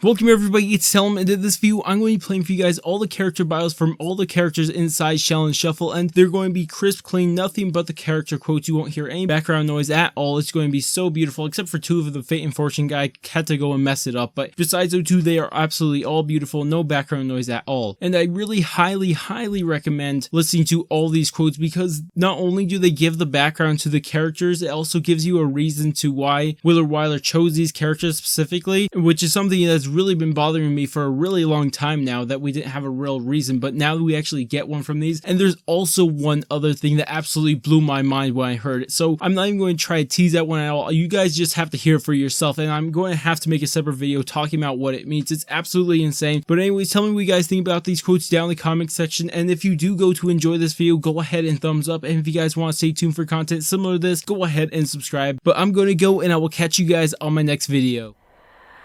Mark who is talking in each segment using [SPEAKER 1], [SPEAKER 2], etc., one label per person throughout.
[SPEAKER 1] Welcome everybody, it's Salem, and in this video I'm going to be playing for you guys all the character bios from all the characters inside Shaolin Shuffle, and they're going to be crisp, clean, nothing but the character quotes. You won't hear any background noise at all. It's going to be so beautiful, except for two of the Fate and Fortune guy had to go and mess it up, but besides those two, they are absolutely all beautiful, no background noise at all. And I really highly recommend listening to all these quotes, because not only do they give the background to the characters, it also gives you a reason to why Willard Wyler chose these characters specifically, which is something that's really been bothering me for a really long time now, that we didn't have a real reason, but now we actually get one from these. And there's also one other thing that absolutely blew my mind when I heard it, so I'm not even going to try to tease that one at all. You guys just have to hear it for yourself, and I'm going to have to make a separate video talking about what it means. It's absolutely insane. But anyways, tell me what you guys think about these quotes down in the comment section, and if you do go to enjoy this video, go ahead and thumbs up, and if you guys want to stay tuned for content similar to this, go ahead and subscribe. But I'm going to go, and I will catch you guys on my next video.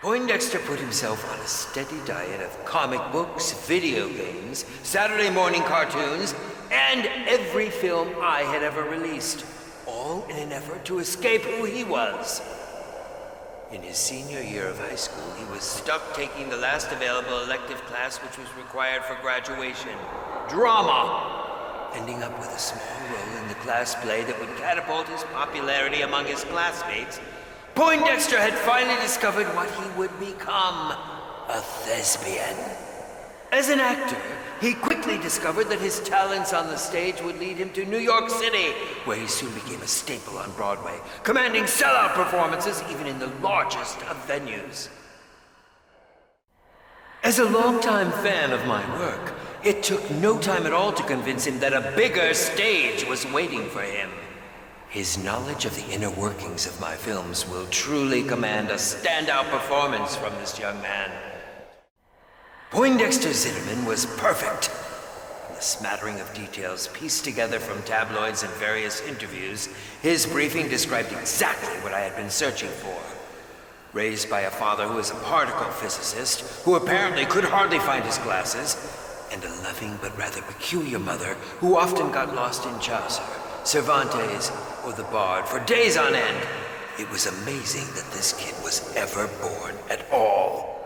[SPEAKER 2] Poindexter put himself on a steady diet of comic books, video games, Saturday morning cartoons, and every film I had ever released, all in an effort to escape who he was. In his senior year of high school, he was stuck taking the last available elective class which was required for graduation, drama, ending up with a small role in the class play that would catapult his popularity among his classmates. Poindexter had finally discovered what he would become, a thespian. As an actor, he quickly discovered that his talents on the stage would lead him to New York City, where he soon became a staple on Broadway, commanding sellout performances even in the largest of venues. As a longtime fan of my work, it took no time at all to convince him that a bigger stage was waiting for him. His knowledge of the inner workings of my films will truly command a standout performance from this young man. Poindexter Zitterman was perfect. In the smattering of details pieced together from tabloids and various interviews, his briefing described exactly what I had been searching for. Raised by a father who was a particle physicist, who apparently could hardly find his glasses, and a loving but rather peculiar mother who often got lost in Chaucer, Cervantes, or the Bard for days on end, it was amazing that this kid was ever born at all.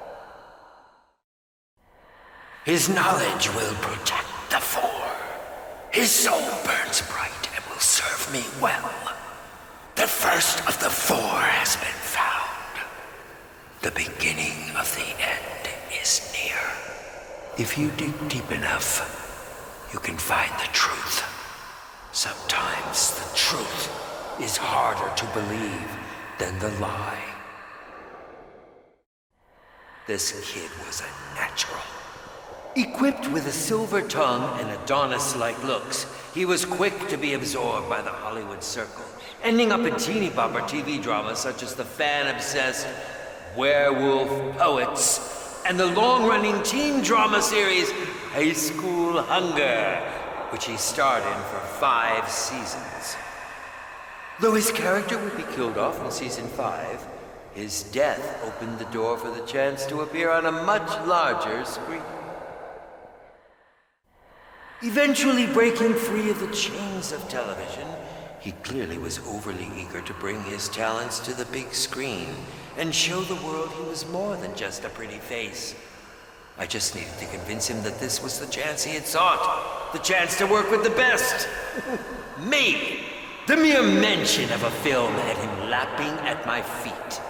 [SPEAKER 2] His knowledge will protect the four. His soul burns bright and will serve me well. The first of the four has been found. The beginning of the end is near. If you dig deep enough, you can find the truth. Sometimes the truth is harder to believe than the lie. This kid was a natural. Equipped with a silver tongue and Adonis-like looks, he was quick to be absorbed by the Hollywood circle, ending up in teeny-bopper TV dramas such as the fan-obsessed Werewolf Poets and the long-running teen drama series High School Hunger, which he starred in for 5 seasons. Though his character would be killed off in season 5, his death opened the door for the chance to appear on a much larger screen. Eventually breaking free of the chains of television, he clearly was overly eager to bring his talents to the big screen and show the world he was more than just a pretty face. I just needed to convince him that this was the chance he had sought. The chance to work with the best. Me! The mere mention of a film had him lapping at my feet.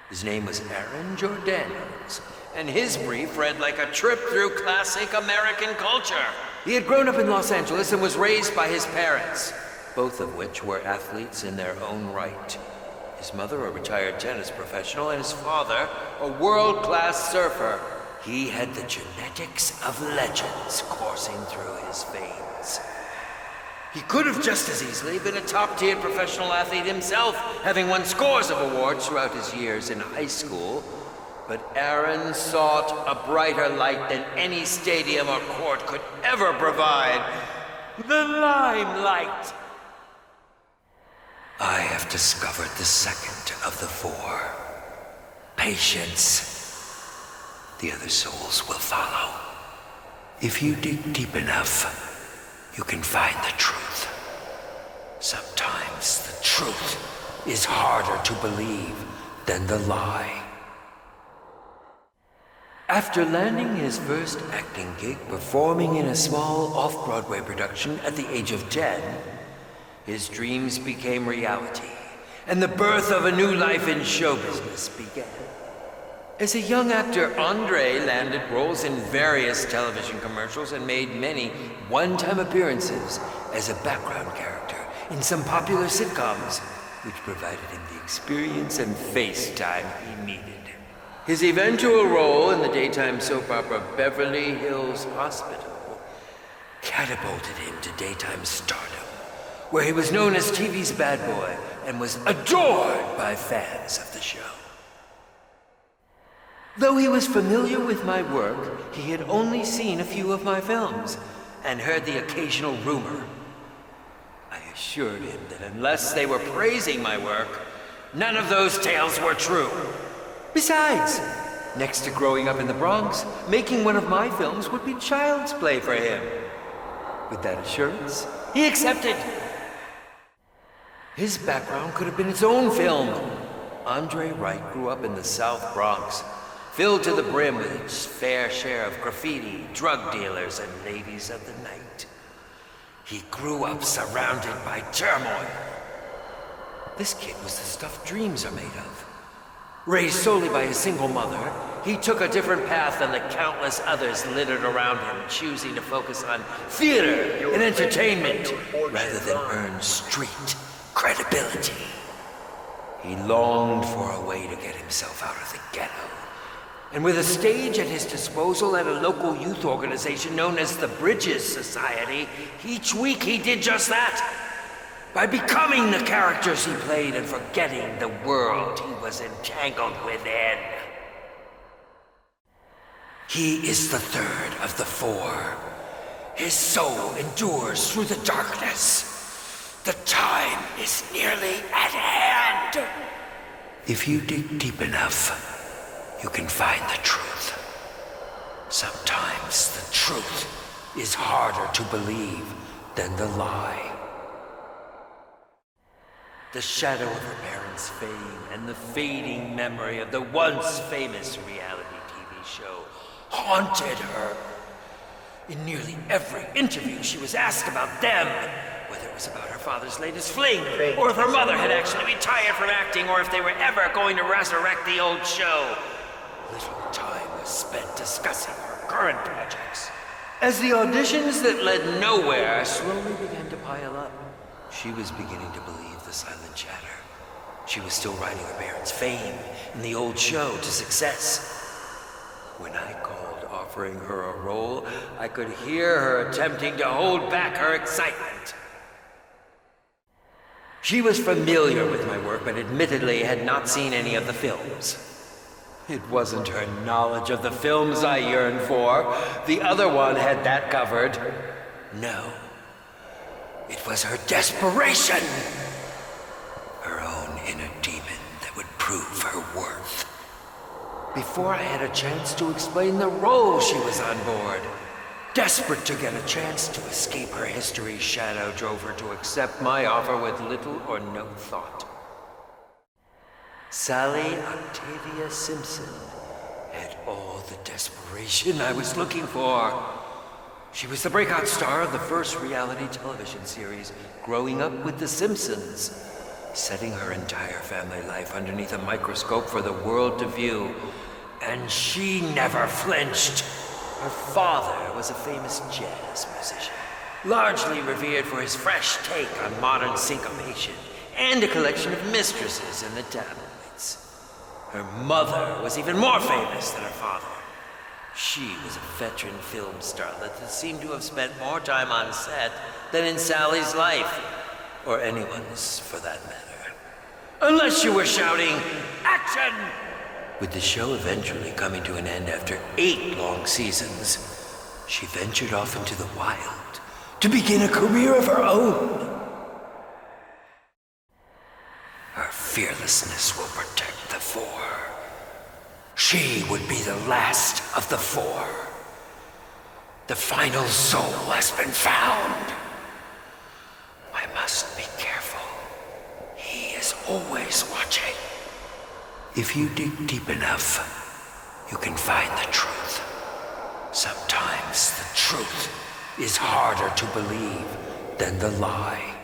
[SPEAKER 2] His name was Aaron Jordanos, and his brief read like a trip through classic American culture. He had grown up in Los Angeles and was raised by his parents, both of which were athletes in their own right. His mother, a retired tennis professional, and his father, a world-class surfer. He had the genetics of legends coursing through his veins. He could have just as easily been a top-tier professional athlete himself, having won scores of awards throughout his years in high school. But Aaron sought a brighter light than any stadium or court could ever provide. The limelight! I have discovered the second of the 4. Patience. The other souls will follow. If you dig deep enough, you can find the truth. Sometimes the truth is harder to believe than the lie. After landing his first acting gig performing in a small off-Broadway production at the age of 10, his dreams became reality, and the birth of a new life in show business began. As a young actor, Andre landed roles in various television commercials and made many one-time appearances as a background character in some popular sitcoms, which provided him the experience and face time he needed. His eventual role in the daytime soap opera Beverly Hills Hospital catapulted him to daytime stardom, where he was known as TV's bad boy and was adored by fans of the show. Though he was familiar with my work, he had only seen a few of my films and heard the occasional rumor. I assured him that unless they were praising my work, none of those tales were true. Besides, next to growing up in the Bronx, making one of my films would be child's play for him. With that assurance, he accepted. His background could have been its own film. Andre Wright grew up in the South Bronx, filled to the brim with its fair share of graffiti, drug dealers, and ladies of the night. He grew up surrounded by turmoil. This kid was the stuff dreams are made of. Raised solely by a single mother, he took a different path than the countless others littered around him, choosing to focus on theater and entertainment rather than earn street credibility. He longed for a way to get himself out of the ghetto. And with a stage at his disposal at a local youth organization known as the Bridges Society, each week he did just that. By becoming the characters he played and forgetting the world he was entangled within. He is the third of the four. His soul endures through the darkness. The time is nearly at hand. If you dig deep enough, you can find the truth. Sometimes the truth is harder to believe than the lie. The shadow of her parents' fame and the fading memory of the once famous reality TV show haunted her. In nearly every interview, she was asked about them, whether it was about her father's latest fling, or if her mother had actually retired from acting, or if they were ever going to resurrect the old show. Little time was spent discussing her current projects. As the auditions that led nowhere slowly began to pile up, she was beginning to believe the silent chatter. She was still riding her parents' fame in the old show to success. When I called offering her a role, I could hear her attempting to hold back her excitement. She was familiar with my work, but admittedly had not seen any of the films. It wasn't her knowledge of the films I yearned for. The other one had that covered. No. It was her desperation. Her own inner demon that would prove her worth. Before I had a chance to explain the role, she was on board. Desperate to get a chance to escape her history's shadow drove her to accept my offer with little or no thought. Sally Octavia Simpson had all the desperation I was looking for. She was the breakout star of the first reality television series, Growing Up with the Simpsons, setting her entire family life underneath a microscope for the world to view. And she never flinched. Her father was a famous jazz musician, largely revered for his fresh take on modern syncopation and a collection of mistresses in the tabloids. Her mother was even more famous than her father. She was a veteran film starlet that seemed to have spent more time on set than in Sally's life, or anyone's for that matter. Unless you were shouting, "Action!" With the show eventually coming to an end after 8 long seasons, she ventured off into the wild to begin a career of her own. Her fearlessness will protect the four. She would be the last of the four. The final soul has been found. I must be careful. He is always watching. If you dig deep enough, you can find the truth. is harder to believe than the lie.